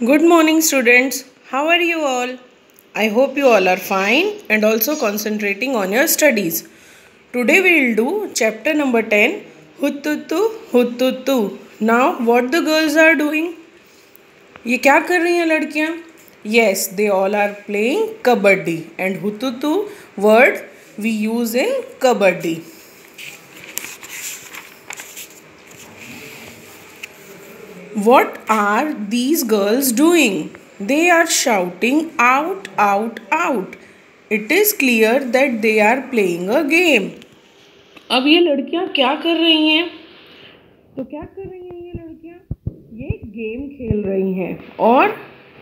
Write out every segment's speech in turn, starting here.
Good morning, students. How are you all? I hope you all are fine and also concentrating on your studies. Today we will do chapter number 10, Huttutu Huttutu. Now, what the girls are doing? ये क्या कर रही हैं लड़कियाँ? Yes, they all are playing kabaddi and Huttutu word we use in kabaddi. What are these girls doing? They are shouting out, out, out. It is clear that they are playing a game. अब ये लड़कियां क्या कर रही हैं? तो क्या कर रही हैं ये लड़कियां? ये गेम खेल रही हैं और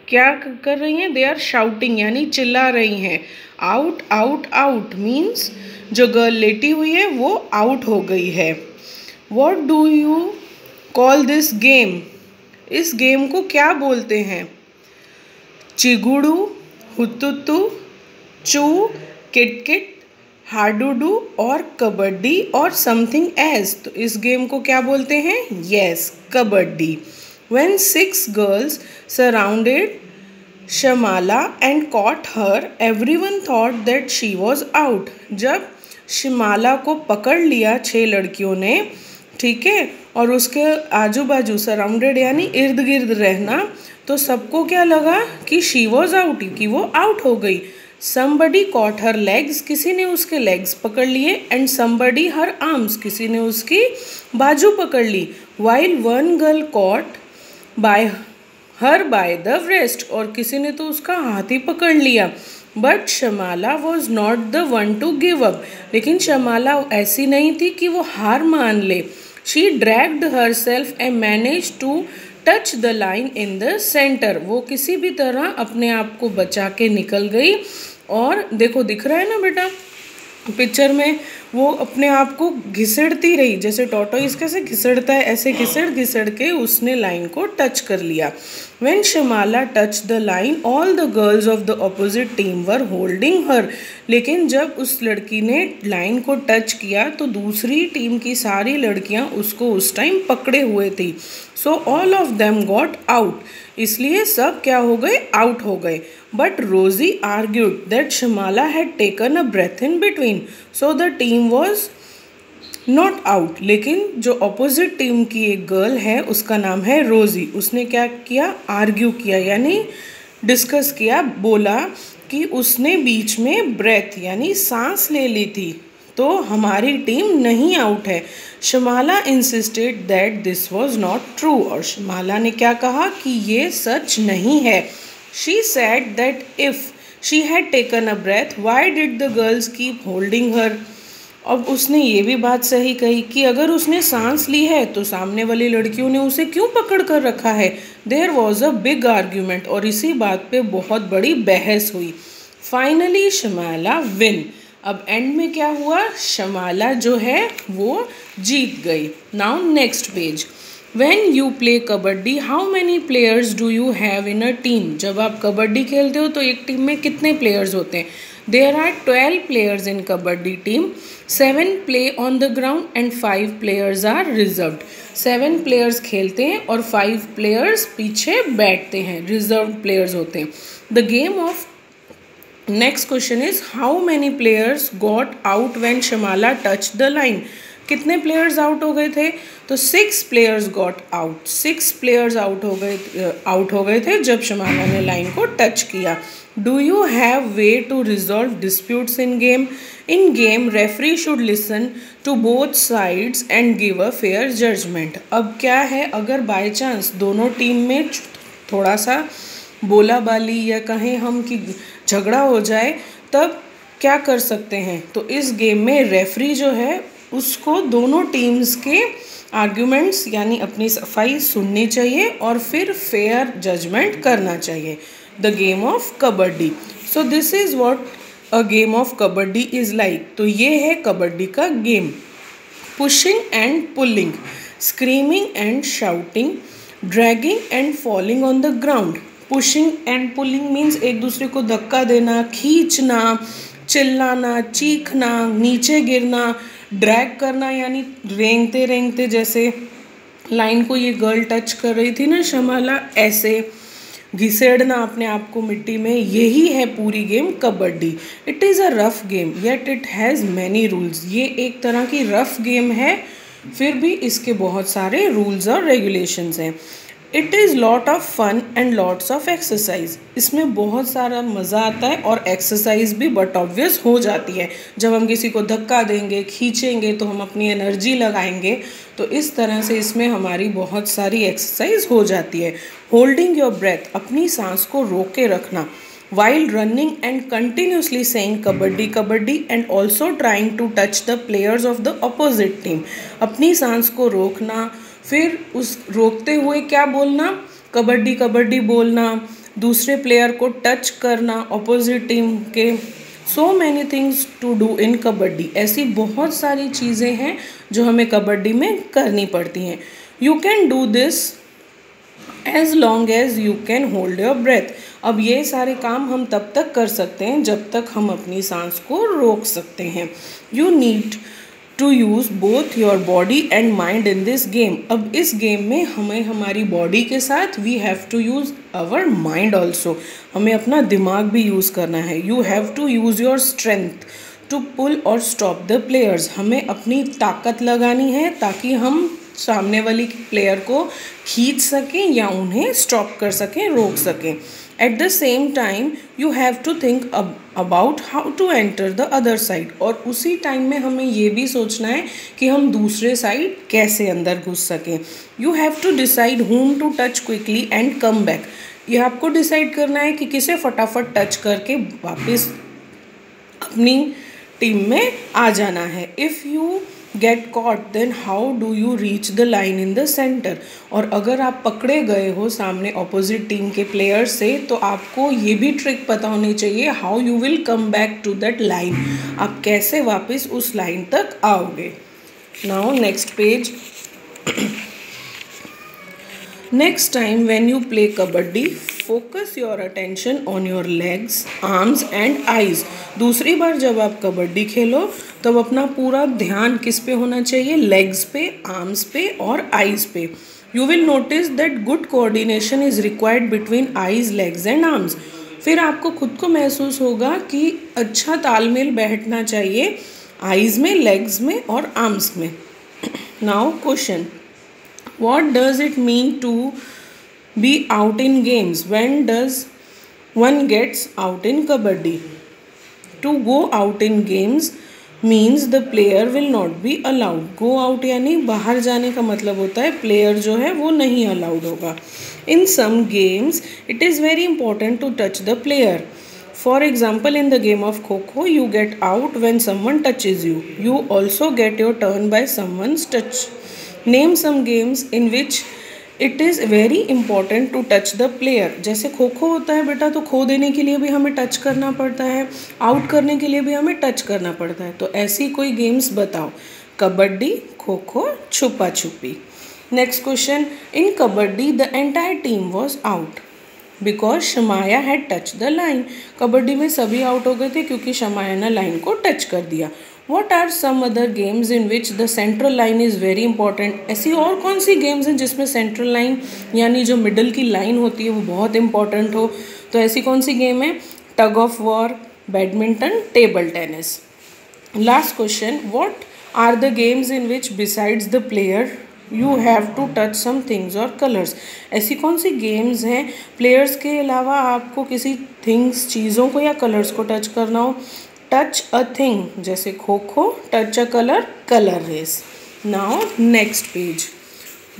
क्या कर रही हैं? They are shouting यानी चिल्ला रही हैं. Out, out, out means जो गर्ल लेटी हुई है वो आउट हो गई है. What do you call this game? इस गेम को क्या बोलते हैं? चिगुडू, हुतुतु, चू, किटकिट, हाडुडू और कबड्डी और समथिंग एल्स. तो इस गेम को क्या बोलते हैं? Yes, kabaddi. When 6 girls surrounded Shamala and caught her, everyone thought that she was out. जब शिमाला को पकड़ लिया 6 लड़कियों ने, ठीक है, और उसके आजू बाजू सराउंडेड यानी इर्द गिर्द रहना, तो सबको क्या लगा कि शी वॉज आउट, कि वो आउट हो गई. समबडी कॉट हर लेग्स, किसी ने उसके लेग्स पकड़ लिए. एंड समबडी हर आर्म्स, किसी ने उसकी बाजू पकड़ ली. While one girl caught by her by the breast, और किसी ने तो उसका हाथ ही पकड़ लिया. But Shamala was not the one to give up, लेकिन शमाला ऐसी नहीं थी कि वो हार मान ले. She dragged herself and managed to touch the line in the center. वो किसी भी तरह अपने आप को बचा के निकल गई. और देखो दिख रहा है ना बेटा पिक्चर में, वो अपने आप को घिसड़ती रही, जैसे टॉर्टोइस कैसे घिसड़ता है ऐसे घिसड़ घिसड़ के उसने लाइन को टच कर लिया. When Shamala touched the line, all the girls of the opposite team were holding her. लेकिन जब उस लड़की ने लाइन को टच किया तो दूसरी टीम की सारी लड़कियां उसको उस टाइम पकड़े हुए थी. So all of them got out. इसलिए सब क्या हो गए? आउट हो गए. But Rosie argued that Shamala had taken a breath in between, so the team was not out. लेकिन जो अपोजिट टीम की एक गर्ल है उसका नाम है रोजी, उसने क्या किया? आर्ग्यू किया यानी डिस्कस किया, बोला कि उसने बीच में ब्रेथ यानी सांस ले ली थी, तो हमारी टीम नहीं आउट है. Shamala insisted that this was not true, और शमाला ने क्या कहा कि ये सच नहीं है. She said that if she had taken a breath why did the girls keep holding her. अब उसने ये भी बात सही कही कि अगर उसने सांस ली है तो सामने वाली लड़कियों ने उसे क्यों पकड़ कर रखा है. There was a big argument, और इसी बात पे बहुत बड़ी बहस हुई. Finally Shamala win. अब एंड में क्या हुआ? शमाला जो है वो जीत गई. Now next page. When you play kabaddi, how many players do you have in a team? जब आप कबड्डी खेलते हो तो एक टीम में कितने प्लेयर्स होते हैं? There are 12 players in kabaddi team. 7 play on the ground and 5 players are reserved. 7 players खेलते हैं और 5 players पीछे बैठते हैं, reserved players होते हैं. The game of next question is how many players got out when Shamala touched the line? कितने players out हो गए थे? तो 6 players got out. 6 players out हो गए थे जब शमाला ने लाइन को टच किया. Do you have way to resolve disputes in game? In game referee should listen to both sides and give a fair judgement. अब क्या है, अगर बाय चांस दोनों टीम में थोड़ा सा बोला बाली या कहें हम कि झगड़ा हो जाए, तब क्या कर सकते हैं? तो इस गेम में रेफरी जो है उसको दोनों टीम्स के आर्ग्यूमेंट्स यानी अपनी सफाई सुननी चाहिए और फिर फेयर जजमेंट करना चाहिए. The game of kabaddi. So this is what a game of kabaddi is like. तो ये है कबड्डी का game. Pushing and pulling, screaming and shouting, dragging and falling on the ground. Pushing and pulling means एक दूसरे को धक्का देना, खींचना, चिल्लाना, चीखना, नीचे गिरना. ड्रैग करना यानी रेंगते रेंगते, जैसे लाइन को ये गर्ल टच कर रही थी ना शमाला, ऐसे. घिसेड़ना अपने आप को मिट्टी में, यही है पूरी game kabaddi. It is a rough game yet it has many rules. ये एक तरह की रफ गेम है, फिर भी इसके बहुत सारे रूल्स और रेगुलेशंस हैं। It is lot of fun and lots of exercise. इसमें बहुत सारा मज़ा आता है और एक्सरसाइज भी बट ऑब्वियस हो जाती है। जब हम किसी को धक्का देंगे, खींचेंगे, तो हम अपनी एनर्जी लगाएंगे, तो इस तरह से इसमें हमारी बहुत सारी एक्सरसाइज हो जाती है। होल्डिंग योर ब्रेथ, अपनी सांस को रोक के रखना। while running and continuously saying kabaddi kabaddi and also trying to touch the players of the opposite team। अपनी सांस को रोकना, फिर उस रोकते हुए क्या बोलना, कबड्डी कबड्डी बोलना, दूसरे प्लेयर को टच करना ऑपोजिट टीम के। So many things to do in kabaddi. ऐसी बहुत सारी चीज़ें हैं जो हमें कबड्डी में करनी पड़ती हैं। You can do this as long as you can hold your breath. अब ये सारे काम हम तब तक कर सकते हैं जब तक हम अपनी सांस को रोक सकते हैं। You need to use both your body and mind in this game. अब इस गेम में हमें हमारी बॉडी के साथ we have to use our mind also. हमें अपना दिमाग भी यूज़ करना है। You have to use your strength to pull or stop the players. हमें अपनी ताकत लगानी है ताकि हम सामने वाली प्लेयर को खींच सकें या उन्हें स्टॉप कर सकें, रोक सकें। At the same time you have to think about how to enter the other side. और उसी टाइम में हमें ये भी सोचना है कि हम दूसरे साइड कैसे अंदर घुस सकें। You have to decide whom to touch quickly and come back. ये आपको डिसाइड करना है कि किसे फटाफट टच करके वापस अपनी टीम में आ जाना है। If you get caught then how do you reach the line in the centre. और अगर आप पकड़े गए हो सामने ऑपोजिट टीम के प्लेयर से, तो आपको ये भी ट्रिक पता होनी चाहिए how you will come back to that line. आप कैसे वापस उस लाइन तक आओगे। Now next page. Next time when you play kabaddi, focus your attention on your legs, arms and eyes। दूसरी बार जब आप कबड्डी खेलो तब अपना पूरा ध्यान किस पे होना चाहिए, लेग्स पे, आर्म्स पे और आईज पे। You will notice that good coordination is required between eyes, legs and arms। फिर आपको खुद को महसूस होगा कि अच्छा तालमेल बैठना चाहिए आईज में, लेग्स में और आर्म्स में। Now question, what does it mean to be out in games? When does one gets out in kabaddi? To go out in games means the player will not be allowed। go out यानी बाहर जाने का मतलब होता है player जो है वो नहीं अलाउड होगा। In some games it is very important to touch the player। For example, in the game of Kho-Kho, you get out when someone touches you। You also get your turn by someone's touch। Name some games in which it is very important to touch the player। जैसे खो खो होता है बेटा, तो खो देने के लिए भी हमें टच करना पड़ता है, आउट करने के लिए भी हमें टच करना पड़ता है। तो ऐसी कोई गेम्स बताओ, कबड्डी, खो खो, छुपा छुपी। Next question, in kabaddi the entire team was out because Shamaya had touch the line. Kabaddi में सभी आउट हो गए थे क्योंकि शमाया ने लाइन को टच कर दिया। What are some other games in which the central line is very important? ऐसी और कौन सी गेम्स हैं जिसमें सेंट्रल लाइन यानी जो मिडल की लाइन होती है वो बहुत इंपॉर्टेंट हो? तो ऐसी कौन सी गेम है? Tug of war, badminton, table tennis. Last question, what are the games in which besides the player you have to touch some things और कलर्स? ऐसी कौन सी गेम्स हैं प्लेयर्स के अलावा आपको किसी थिंग्स, चीज़ों को या कलर्स को टच करना हो? टच अ थिंग जैसे kho kho, touch a colour, colour race. Now next page.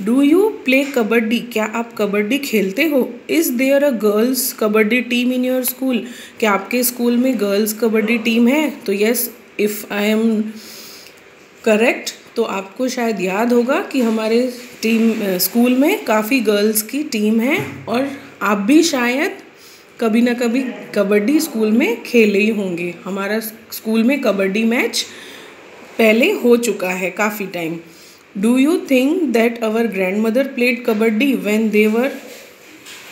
Do you play kabaddi? क्या आप कबड्डी खेलते हो? Is there a girls kabaddi team in your school? क्या आपके स्कूल में गर्ल्स कबड्डी टीम है? तो yes, if I am correct तो आपको शायद याद होगा कि हमारे स्कूल में काफ़ी गर्ल्स की टीम है और आप भी शायद कभी ना कभी कबड्डी स्कूल में खेले ही होंगे। हमारा स्कूल में कबड्डी मैच पहले हो चुका है काफ़ी time. Do you think that our grandmother played kabaddi when they were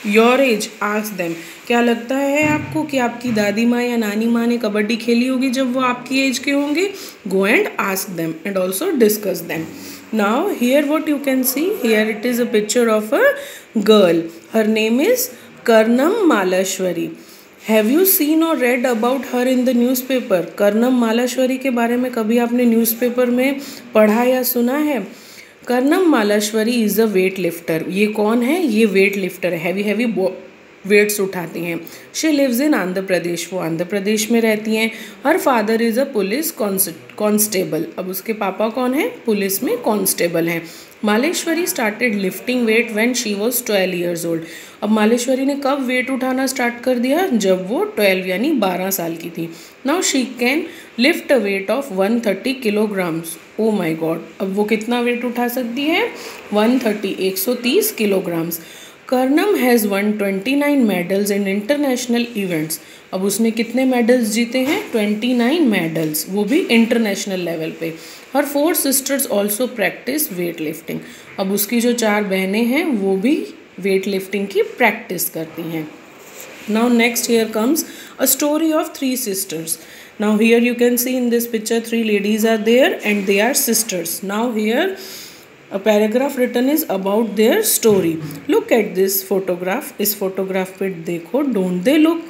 your age? Ask them. क्या लगता है आपको कि आपकी दादी माँ या नानी माँ ने कबड्डी खेली होगी जब वो आपकी एज के होंगे? Go and ask them and also discuss them. Now here what you can see, here it is a picture of a girl. Her name is Karnam Malleswari, have you seen or read about her in the newspaper? Karnam Malleswari के बारे में कभी आपने newspaper में पढ़ा या सुना है? Karnam Malleswari is a weight lifter. ये कौन है? ये वेट लिफ्टर है, हैवी हैवी वेट्स उठाती हैं। She lives in Andhra Pradesh, वो आंध्र प्रदेश में रहती हैं। Her father is a police constable, अब उसके पापा कौन है? पुलिस में कांस्टेबल हैं। Malleswari started lifting wait when she was 12 years old. अब मालेश्वरी ने कब वेट उठाना स्टार्ट कर दिया? जब वो 12 यानी 12 साल की थी। Now she can lift a weight of 130 kilograms. Oh my god, अब वो कितना वेट उठा सकती है? 130, 130 kilograms. Karnam has won 29 medals in international events. अब उसने कितने मेडल्स जीते हैं? 29 मेडल्स, वो भी इंटरनेशनल लेवल पे। हर 4 sisters also practice weight lifting. अब उसकी जो 4 बहनें हैं वो भी वेट लिफ्टिंग की प्रैक्टिस करती हैं। Now next here comes a story of 3 sisters. Now here you can see in this picture 3 ladies are there and they are sisters. Now here a paragraph written is about their story. Look at this photograph. इस photograph पे देखो, don't they look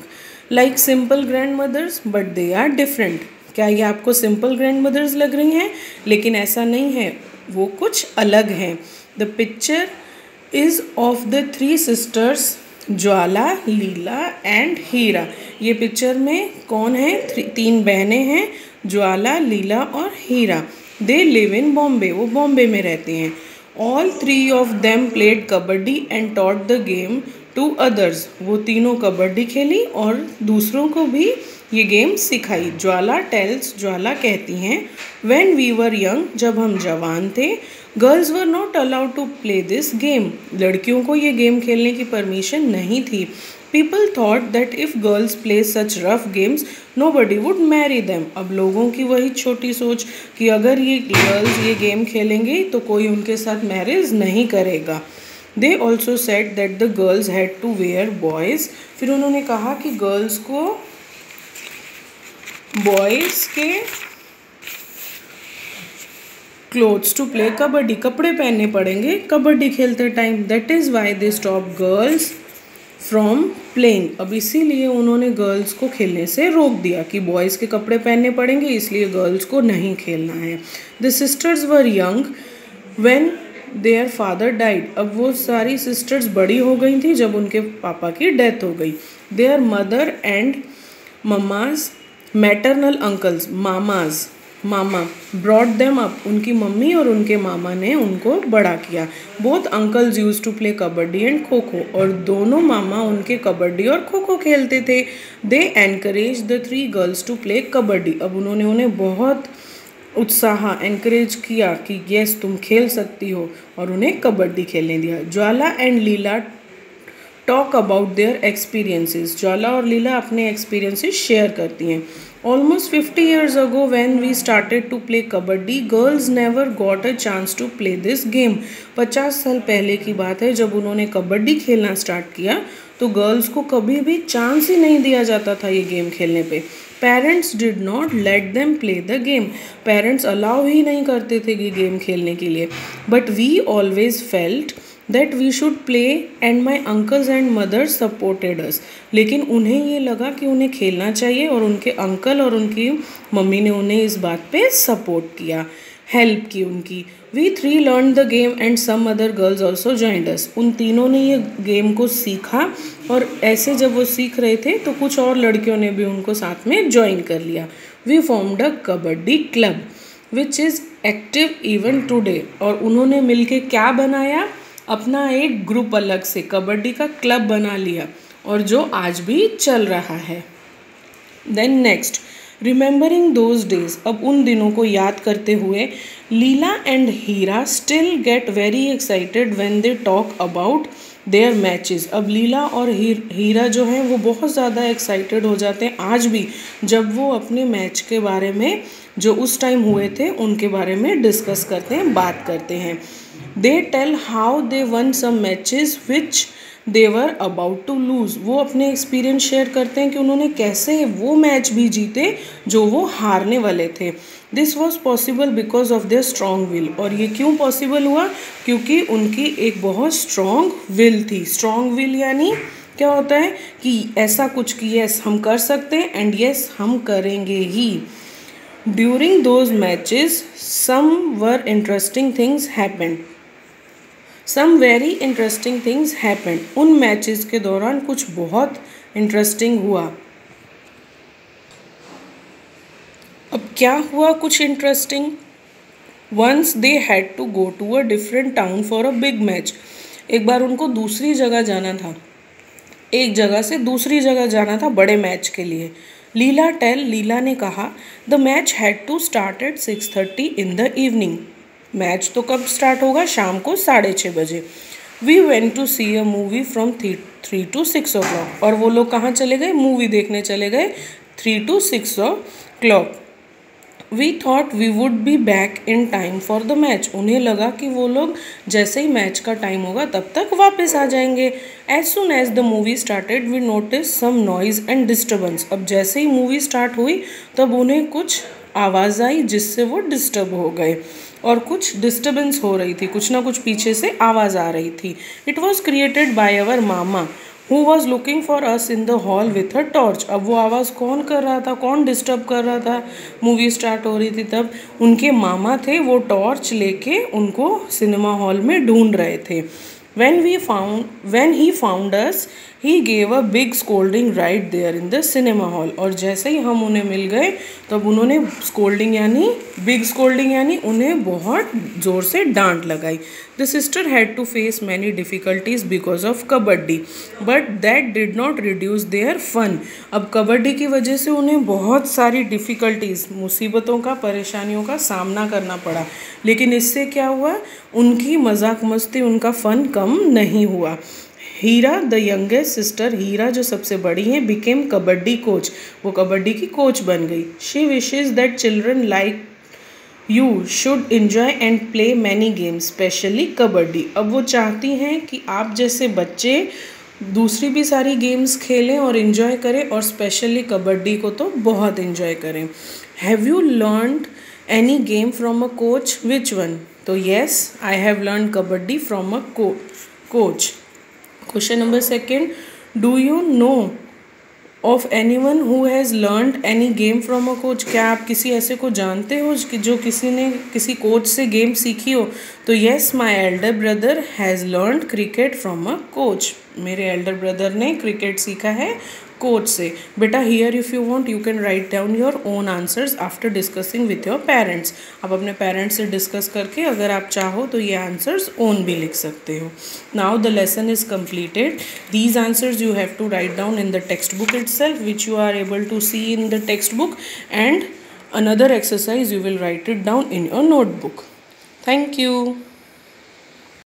like simple grandmothers but they are different. क्या ये आपको simple grandmothers लग रही हैं? लेकिन ऐसा नहीं है, वो कुछ अलग हैं. The picture is of the 3 sisters Jwala, Leela and Heera. ये पिक्चर में कौन है? 3 बहनें हैं, ज्वाला, लीला और हीरा. दे लिव इन बॉम्बे, वो बॉम्बे में रहते हैं. All 3 of them played kabaddi and taught the game to others. वो तीनों कबड्डी खेली और दूसरों को भी ये गेम सिखाई. ज्वाला टेल्स, ज्वाला कहती हैं, व्हेन वी वर यंग, जब हम जवान थे, girls were not allowed to play this game. लड़कियों को ये गेम खेलने की परमिशन नहीं थी. People thought that if girls play such rough games nobody would marry them. अब लोगों की वही छोटी सोच कि अगर ये गर्ल्स ये गेम खेलेंगे तो कोई उनके साथ मैरिज नहीं करेगा. They also said that the girls had to wear boys. फिर उन्होंने कहा कि गर्ल्स को बॉयज़ के क्लोथ्स टू प्ले कबड्डी, कपड़े पहनने पड़ेंगे कबड्डी खेलते time. That is why they stop girls from playing. अब इसीलिए उन्होंने गर्ल्स को खेलने से रोक दिया कि बॉयज़ के कपड़े पहनने पड़ेंगे, इसलिए गर्ल्स को नहीं खेलना है. The sisters were young when their father died. अब वो सारी सिस्टर्स बड़ी हो गई थी जब उनके पापा की डेथ हो गई. देयर मदर एंड मम्माज, maternal uncles, mama brought them up. उनकी मम्मी और उनके मामा ने उनको बड़ा किया. Both uncles used to play kabaddi and kho kho. और दोनों मामा उनके कबड्डी और खो खो खेलते थे. They encourage the 3 girls to play kabaddi. अब उन्होंने उन्हें बहुत उत्साह एनकरेज किया कि यस तुम खेल सकती हो, और उन्हें कबड्डी खेलने दिया. Jwala and Leela talk about their experiences. Jwala और लीला अपने एक्सपीरियंसेस शेयर करती हैं. Almost 50 years ago when we started to play kabaddi, girls never got a chance to play this game. 50 साल पहले की बात है जब उन्होंने कबड्डी खेलना स्टार्ट किया तो गर्ल्स को कभी भी चांस ही नहीं दिया जाता था ये गेम खेलने पे. Parents did not let them play the game. Parents allow ही नहीं करते थे ये गेम खेलने के लिए. But we always felt that we should play and my uncles and mother supported us. लेकिन उन्हें ये लगा कि उन्हें खेलना चाहिए और उनके अंकल और उनकी मम्मी ने उन्हें इस बात पे सपोर्ट किया, हेल्प की उनकी. We 3 learn the game and some other girls also joined us. उन तीनों ने ये गेम को सीखा और ऐसे जब वो सीख रहे थे तो कुछ और लड़कियों ने भी उनको साथ में ज्वाइन कर लिया. We formed a kabaddi club which is active even today. और उन्होंने मिलके क्या बनाया? अपना एक ग्रुप अलग से कबड्डी का क्लब बना लिया और जो आज भी चल रहा है. Then next, remembering those days. अब उन दिनों को याद करते हुए Leela and Heera still get very excited when they talk about their matches. अब लीला और हीरा जो हैं वो बहुत ज़्यादा एक्साइटेड हो जाते हैं आज भी जब वो अपने मैच के बारे में जो उस टाइम हुए थे उनके बारे में डिस्कस करते हैं, बात करते हैं. They tell how they won some matches which they were about to lose. वो अपने एक्सपीरियंस शेयर करते हैं कि उन्होंने कैसे वो मैच भी जीते जो वो हारने वाले थे. This was possible because of their strong will. और ये क्यों पॉसिबल हुआ? क्योंकि उनकी एक बहुत स्ट्रॉन्ग विल थी. स्ट्रॉन्ग विल यानी क्या होता है कि ऐसा कुछ कि यस हम कर सकते हैं एंड यस हम करेंगे ही। During those matches some very interesting things happened, some very interesting things happened. उन मैचेस के दौरान कुछ बहुत इंटरेस्टिंग हुआ। अब क्या हुआ कुछ interesting? Once they had to go to a different town for a big match. एक बार उनको दूसरी जगह जाना था, एक जगह से दूसरी जगह जाना था बड़े मैच के लिए। लीला ने कहा the match had to start at 6:30 in the evening. Match तो कब स्टार्ट होगा? शाम को 6:30 बजे। We went to see a movie from 3 to 6 o'clock। और वो लोग कहाँ चले गए? मूवी देखने चले गए 3 to 6 o'clock। We thought we would be back in time for the match. उन्हें लगा कि वो लोग जैसे ही मैच का टाइम होगा तब तक वापस आ जाएंगे। As soon as the movie started we notice some noise and disturbance. अब जैसे ही मूवी स्टार्ट हुई तब उन्हें कुछ आवाज़ आई जिससे वो डिस्टर्ब हो गए और कुछ डिस्टर्बेंस हो रही थी, कुछ ना कुछ पीछे से आवाज़ आ रही थी। It was created by our mama who was looking for us in the hall with a torch. अब वो आवाज़ कौन कर रहा था, कौन डिस्टर्ब कर रहा था? मूवी स्टार्ट हो रही थी तब उनके मामा थे, वो टॉर्च लेके उनको सिनेमा हॉल में ढूंढ रहे थे। when he found us he gave a big scolding right there in the cinema hall। और जैसे ही हम उन्हें मिल गए तब उन्होंने स्कोल्डिंग यानी बिग स्कोल्डिंग यानी उन्हें बहुत ज़ोर से डांट लगाई। The sister had to face many difficulties because of kabaddi but that did not reduce their fun. अब कबड्डी की वजह से उन्हें बहुत सारी डिफ़िकल्टीज़, मुसीबतों का, परेशानियों का सामना करना पड़ा, लेकिन इससे क्या हुआ? उनकी मजाक मस्ती, उनका फ़न कम नहीं हुआ। हीरा द यंगेस्ट सिस्टर, हीरा जो सबसे बड़ी हैं, बिकेम कबड्डी कोच। वो कबड्डी की कोच बन गई। She wishes that children like you should enjoy and play many games specially kabaddi. अब वो चाहती हैं कि आप जैसे बच्चे दूसरी भी सारी गेम्स खेलें और इन्जॉय करें और स्पेशली कबड्डी को तो बहुत इन्जॉय करें। Have you learned any game from a coach? Which one? तो yes, I have learn kabaddi from a coach. Question number second, do you know of any one who has learned any game from a coach? क्या आप किसी ऐसे को जानते हो कि जो किसी ने किसी कोच से गेम सीखी हो? तो yes, my elder brother has learned cricket from a coach. मेरे एल्डर ब्रदर ने क्रिकेट सीखा है कोच से। बेटा here if you want you can write down your own answers after discussing with your parents. आप अपने पेरेंट्स से discuss करके अगर आप चाहो तो ये आंसर्स ओन भी लिख सकते हो। Now the lesson is completed. These answers you have to write down in the textbook itself, which you are able to see in the textbook, and another exercise you will write it down in your notebook. Thank you.